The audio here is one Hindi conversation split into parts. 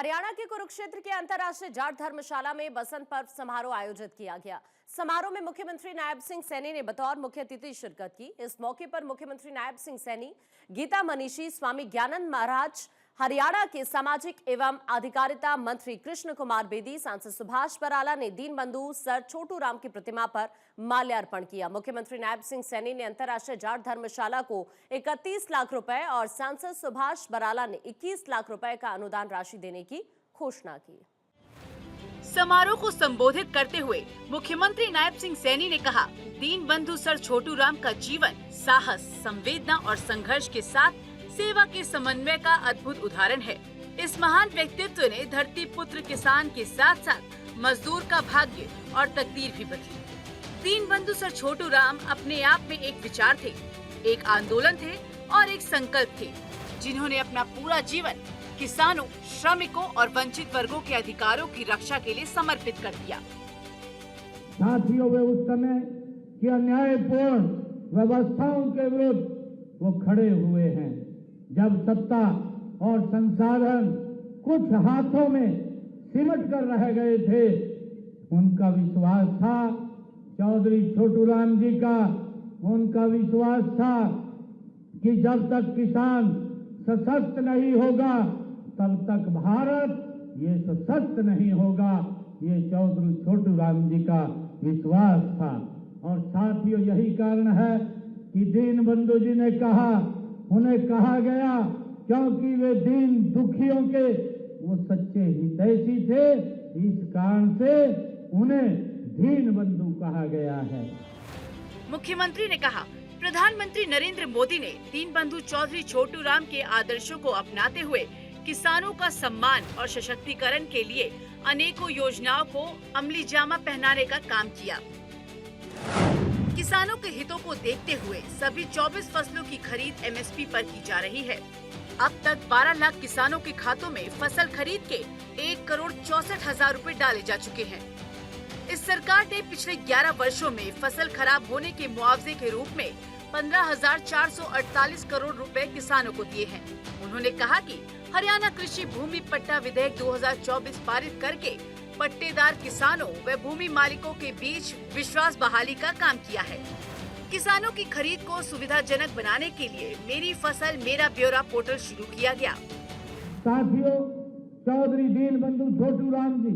हरियाणा के कुरुक्षेत्र के अंतर्राष्ट्रीय जाट धर्मशाला में बसंत पर्व समारोह आयोजित किया गया। समारोह में मुख्यमंत्री नायब सिंह सैनी ने बतौर मुख्य अतिथि शिरकत की। इस मौके पर मुख्यमंत्री नायब सिंह सैनी, गीता मनीषी, स्वामी ज्ञानंद महाराज, हरियाणा के सामाजिक एवं अधिकारिता मंत्री कृष्ण कुमार बेदी, सांसद सुभाष बराला ने दीनबंधु सर छोटू राम की प्रतिमा पर माल्यार्पण किया। मुख्यमंत्री नायब सिंह सैनी ने अंतर्राष्ट्रीय जाट धर्मशाला को 31 लाख रुपए और सांसद सुभाष बराला ने 21 लाख रुपए का अनुदान राशि देने की घोषणा की। समारोह को संबोधित करते हुए मुख्यमंत्री नायब सिंह सैनी ने कहा, दीनबंधु सर छोटू राम का जीवन साहस, संवेदना और संघर्ष के साथ सेवा के समन्वय का अद्भुत उदाहरण है। इस महान व्यक्तित्व ने धरती पुत्र किसान के साथ साथ मजदूर का भाग्य और तकदीर भी बदली। दीनबंधु सर छोटू राम अपने आप में एक विचार थे, एक आंदोलन थे और एक संकल्प थे, जिन्होंने अपना पूरा जीवन किसानों, श्रमिकों और वंचित वर्गों के अधिकारों की रक्षा के लिए समर्पित कर दिया। साथियों, वे उस समय की अन्यायपूर्ण व्यवस्थाओं के विरुद्ध वो खड़े हुए हैं, जब सत्ता और संसाधन कुछ हाथों में सिमट कर रह गए थे। उनका विश्वास था, चौधरी छोटू राम जी का उनका विश्वास था कि जब तक किसान सशक्त नहीं होगा तब तक भारत ये सशक्त नहीं होगा। ये चौधरी छोटू राम जी का विश्वास था। और साथियों, यही कारण है कि दीनबंधु जी ने कहा, उन्हें कहा गया क्योंकि वे दीन दुखियों के वो सच्चे हितैषी थे, इस कारण से उन्हें दीनबंधु कहा गया है। मुख्यमंत्री ने कहा, प्रधानमंत्री नरेंद्र मोदी ने दीनबंधु चौधरी छोटू राम के आदर्शों को अपनाते हुए किसानों का सम्मान और सशक्तिकरण के लिए अनेकों योजनाओं को अमली जामा पहनाने का काम किया। किसानों के हितों को देखते हुए सभी 24 फसलों की खरीद MSP पर की जा रही है। अब तक 12 लाख किसानों के खातों में फसल खरीद के 1,64,00,000 रुपए डाले जा चुके हैं। इस सरकार ने पिछले 11 वर्षों में फसल खराब होने के मुआवजे के रूप में 15,448 करोड़ रुपए किसानों को दिए हैं। उन्होंने कहा कि हरियाणा कृषि भूमि पट्टा विधेयक 2024 पारित करके पट्टेदार किसानों व भूमि मालिकों के बीच विश्वास बहाली का काम किया है। किसानों की खरीद को सुविधाजनक बनाने के लिए मेरी फसल मेरा ब्यौरा पोर्टल शुरू किया गया। साथियों, चौधरी दीनबंधु छोटू राम जी,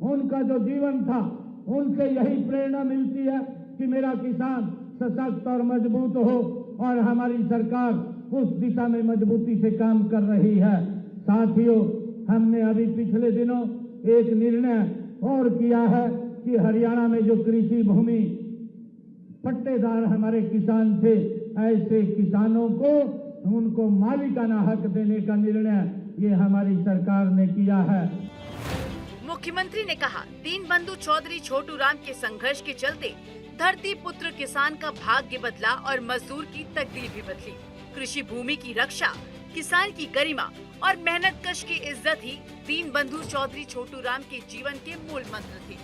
उनका जो जीवन था, उनसे यही प्रेरणा मिलती है कि मेरा किसान सशक्त और मजबूत हो, और हमारी सरकार उस दिशा में मजबूती से काम कर रही है। साथियों, हमने अभी पिछले दिनों एक निर्णय और किया है कि हरियाणा में जो कृषि भूमि पट्टेदार हमारे किसान थे, ऐसे किसानों को उनको मालिकाना हक देने का निर्णय ये हमारी सरकार ने किया है। मुख्यमंत्री ने कहा, दीनबंधु चौधरी छोटू राम के संघर्ष के चलते धरती पुत्र किसान का भाग्य बदला और मजदूर की तकदीर भी बदली। कृषि भूमि की रक्षा, किसान की गरिमा और मेहनतकश की इज्जत ही दीनबंधु चौधरी छोटू राम के जीवन के मूल मंत्र थे।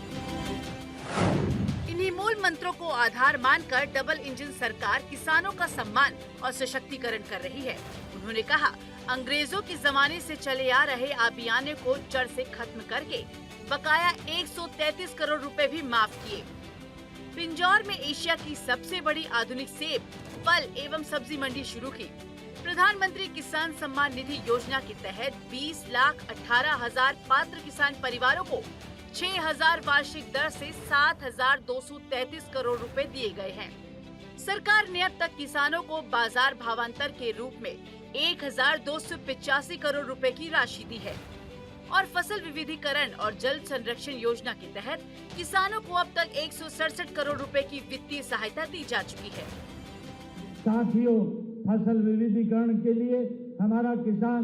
इन्हीं मूल मंत्रों को आधार मानकर डबल इंजन सरकार किसानों का सम्मान और सशक्तिकरण कर रही है। उन्होंने कहा, अंग्रेजों के जमाने से चले आ रहे अभियानों को जड़ से खत्म करके बकाया 133 करोड़ रुपए भी माफ किए। पिंजौर में एशिया की सबसे बड़ी आधुनिक सेब, फल एवं सब्जी मंडी शुरू की। प्रधानमंत्री किसान सम्मान निधि योजना के तहत 20,18,000 पात्र किसान परिवारों को 6,000 वार्षिक दर से 7,233 करोड़ रुपए दिए गए हैं। सरकार ने अब तक किसानों को बाजार भावांतर के रूप में 1,285 करोड़ रुपए की राशि दी है और फसल विविधीकरण और जल संरक्षण योजना के तहत किसानों को अब तक 167 करोड़ रुपए की वित्तीय सहायता दी जा चुकी है। साथियों, फसल विविधीकरण के लिए हमारा किसान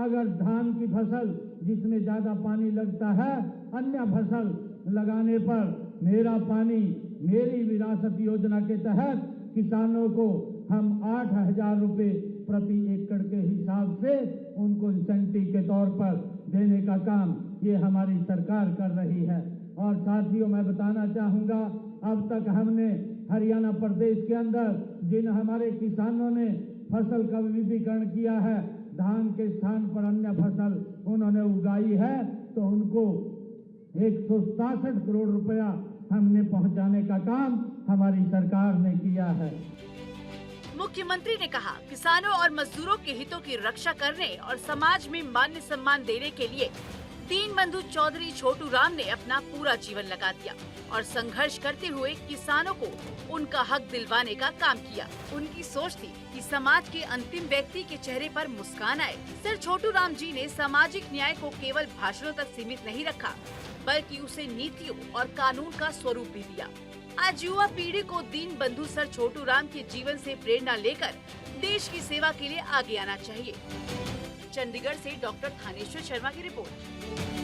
अगर धान की फसल जिसमें ज्यादा पानी लगता है, अन्य फसल लगाने पर मेरा पानी मेरी विरासत योजना के तहत किसानों को हम 8,000 रुपए प्रति एकड़ के हिसाब से उनको इंसेंटिव के तौर पर देने का काम ये हमारी सरकार कर रही है। और साथियों, मैं बताना चाहूँगा, अब तक हमने हरियाणा प्रदेश के अंदर जिन हमारे किसानों ने फसल का विविधीकरण किया है, धान के स्थान पर अन्य फसल उन्होंने उगाई है तो उनको 167 करोड़ रुपया हमने पहुंचाने का काम हमारी सरकार ने किया है। मुख्यमंत्री ने कहा, किसानों और मजदूरों के हितों की रक्षा करने और समाज में मान्य सम्मान देने के लिए दीनबंधु चौधरी छोटू राम ने अपना पूरा जीवन लगा दिया और संघर्ष करते हुए किसानों को उनका हक दिलवाने का काम किया। उनकी सोच थी कि समाज के अंतिम व्यक्ति के चेहरे पर मुस्कान आए। सर छोटू राम जी ने सामाजिक न्याय को केवल भाषणों तक सीमित नहीं रखा, बल्कि उसे नीतियों और कानून का स्वरूप भी दिया। आज युवा पीढ़ी को दीनबंधु सर छोटू राम के जीवन से प्रेरणा लेकर देश की सेवा के लिए आगे आना चाहिए। चंडीगढ़ से डॉक्टर थानेश्वर शर्मा की रिपोर्ट।